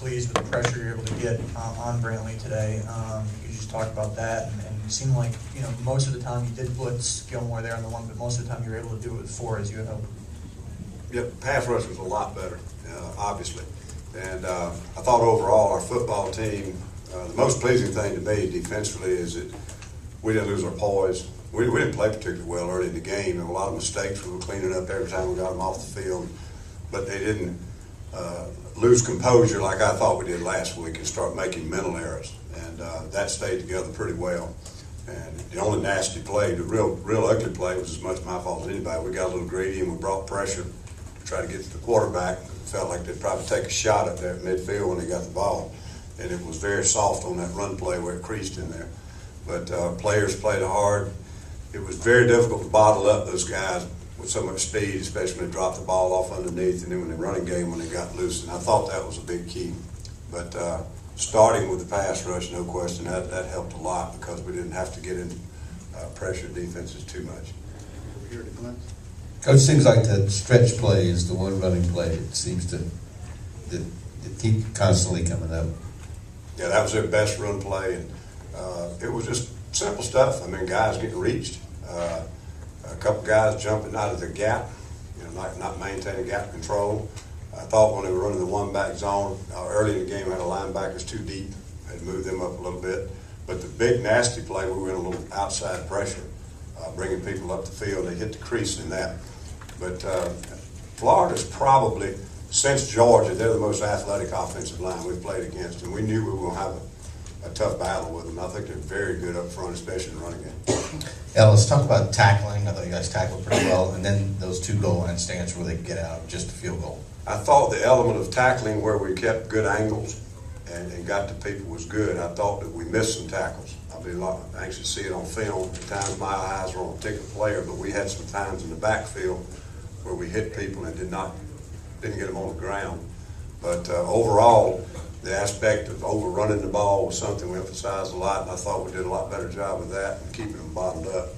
pleased with the pressure you're able to get on Brantley today. You just talked about that, and it seemed like, most of the time you did blitz Gilmore there on the one, but most of the time you were able to do it with 4 as you had hoped. Yep, pass rush was a lot better, obviously. And I thought overall our football team, the most pleasing thing to me defensively is that we didn't lose our poise. We didn't play particularly well early in the game. There were a lot of mistakes. We were cleaning up every time we got them off the field. But they didn't lose composure like I thought we did last week and start making mental errors. And that stayed together pretty well. And the only nasty play, the real ugly play, was as much my fault as anybody. We got a little greedy and we brought pressure to try to get to the quarterback. Felt like they'd probably take a shot up there at midfield when they got the ball. And it was very soft on that run play where it creased in there. But players played hard. It was very difficult to bottle up those guys with so much speed, especially when they dropped the ball off underneath and then when the running game when they got loose. And I thought that was a big key. But starting with the pass rush, no question, that helped a lot because we didn't have to get in pressure defenses too much. Here to Glenn. Coach, seems like that stretch play is the one running play. It seems to keep constantly coming up. Yeah, that was their best run play, and it was just simple stuff. I mean, guys getting reached, a couple guys jumping out of the gap, not maintaining gap control. I thought when they were running the one-back zone early in the game, we had a linebackers too deep, had moved them up a little bit. But the big nasty play, we were in a little outside pressure, bringing people up the field. They hit the crease in that. But Florida's probably, since Georgia, they're the most athletic offensive line we've played against, and we knew we were going to have a tough battle with them. I think they're very good up front, especially in the running game. Ellis, talk about tackling. I thought you guys tackled pretty well, and then those 2 goal line stands where they get out just a field goal. I thought the element of tackling where we kept good angles and got to people was good. I thought that we missed some tackles. I'll be a lot anxious to see it on film. At times my eyes were on a particular player, but we had some times in the backfield where we hit people and didn't get them on the ground. But overall, the aspect of overrunning the ball was something we emphasized a lot, and I thought we did a lot better job of that and keeping them bottled up.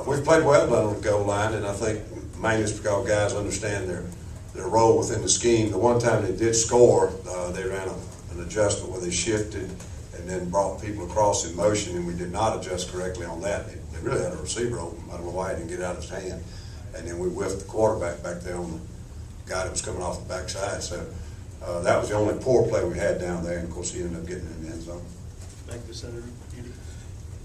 We've played well on the goal line, and I think mainly it's because guys understand their role within the scheme. The one time they did score, they ran an adjustment where they shifted and then brought people across in motion, and we did not adjust correctly on that. They really had a receiver open. I don't know why he didn't get it out of his hand. And then we whiffed the quarterback back there on the guy that was coming off the backside. So that was the only poor play we had down there, and of course he ended up getting in the end zone. Back to Senator Andy.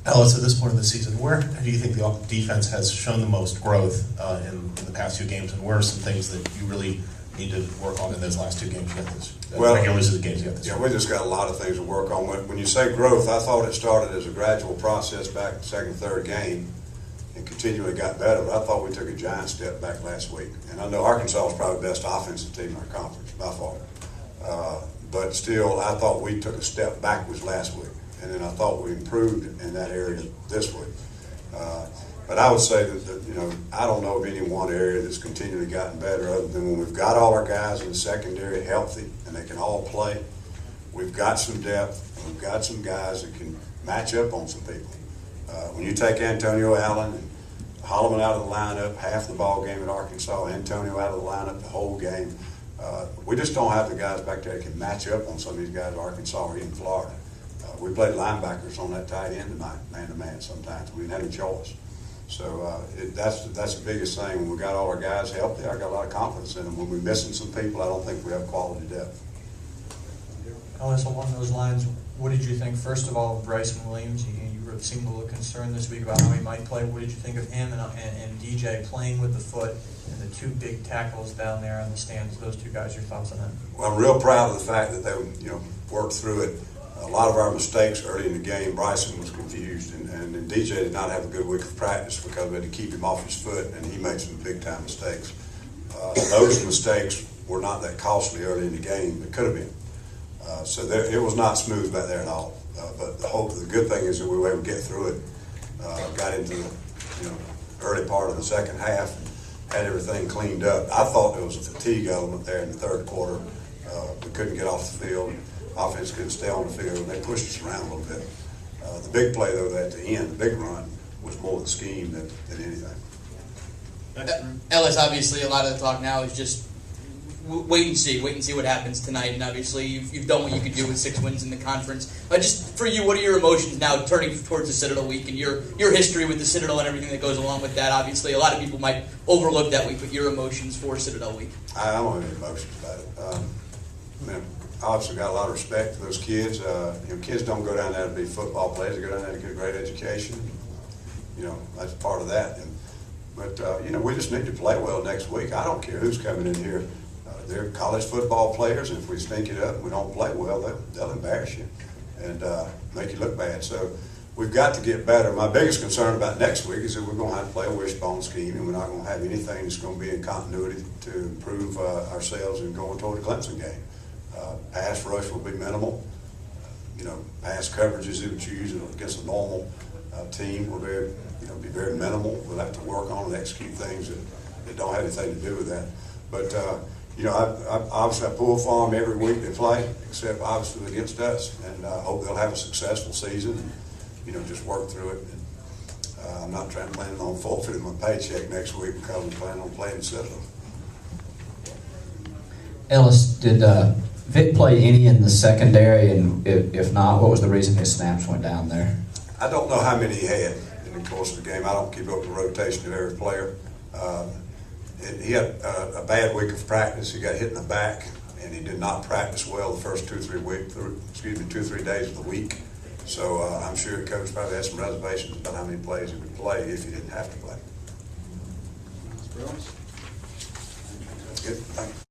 Ellis, at this point in the season, where do you think the defense has shown the most growth in the past 2 games, and where are some things that you really need to work on in those last 2 games you got this? Regular season games you got this. Yeah, we just got a lot of things to work on. When you say growth, I thought it started as a gradual process back in the 2nd, 3rd game and continually got better, but I thought we took a giant step back last week. And I know Arkansas was probably the best offensive team in our conference, by far. But still, I thought we took a step backwards last week. And then I thought we improved in that area this week. But I would say that, I don't know of any one area that's continually gotten better other than when we've got all our guys in the secondary healthy and they can all play. We've got some depth and we've got some guys that can match up on some people. When you take Antonio Allen and Holloman out of the lineup, half the ball game at Arkansas, Antonio out of the lineup the whole game, we just don't have the guys back there that can match up on some of these guys at Arkansas or even Florida. We played linebackers on that tight end tonight, man-to-man sometimes. We didn't have any choice. So that's the biggest thing. When we got all our guys healthy, I got a lot of confidence in them. When we're missing some people, I don't think we have quality depth. Ellis, along those lines, what did you think, first of all, of Bryson Williams? You seemed a little concerned this week about how he might play. What did you think of him and DJ playing with the foot and the 2 big tackles down there on the stands? Those 2 guys, your thoughts on that? Well, I'm real proud of the fact that they worked through it. A lot of our mistakes early in the game, Bryson was confused, and DJ did not have a good week of practice because we had to keep him off his foot, and he made some big-time mistakes. Those mistakes were not that costly early in the game. It could have been. So it was not smooth back there at all. But the good thing is that we were able to get through it, got into the early part of the second half, and had everything cleaned up. I thought there was a fatigue element there in the 3rd quarter. We couldn't get off the field. Offense couldn't stay on the field, and they pushed us around a little bit. The big play, though, at the end, the big run, was more the scheme than anything. Ellis, obviously, a lot of the talk now is just wait and see what happens tonight. And obviously, you've done what you could do with 6 wins in the conference. Just for you, what are your emotions now turning towards the Citadel week and your history with the Citadel and everything that goes along with that? Obviously, a lot of people might overlook that week, but your emotions for Citadel week. I don't have any emotions about it. I mean, I obviously got a lot of respect for those kids. Kids don't go down there to be football players. They go down there to get a great education. That's part of that. But we just need to play well next week. I don't care who's coming in here. They're college football players, and if we stink it up and we don't play well, they'll embarrass you and make you look bad. So we've got to get better. My biggest concern about next week is that we're going to have to play a wishbone scheme, and we're not going to have anything that's going to be in continuity to improve ourselves in going toward the Clemson game. Pass rush will be minimal. Pass coverages that you use against a normal team will be very minimal. We'll have to work on and execute things that don't have anything to do with that. But I pull for them every week they play, except obviously against us, and I hope they'll have a successful season and just work through it. And, I'm not planning on forfeiting my paycheck next week because I'm planning on playing Citadel. Ellis, did Vic play any in the secondary, and if not, what was the reason his snaps went down there? I don't know how many he had in the course of the game. I don't keep up the rotation of every player. He had a bad week of practice. He got hit in the back, and he did not practice well the first 2 or 3 days of the week. So I'm sure the coach probably had some reservations about how many plays he would play if he didn't have to play. Mr. Ellis? Good. Thank you.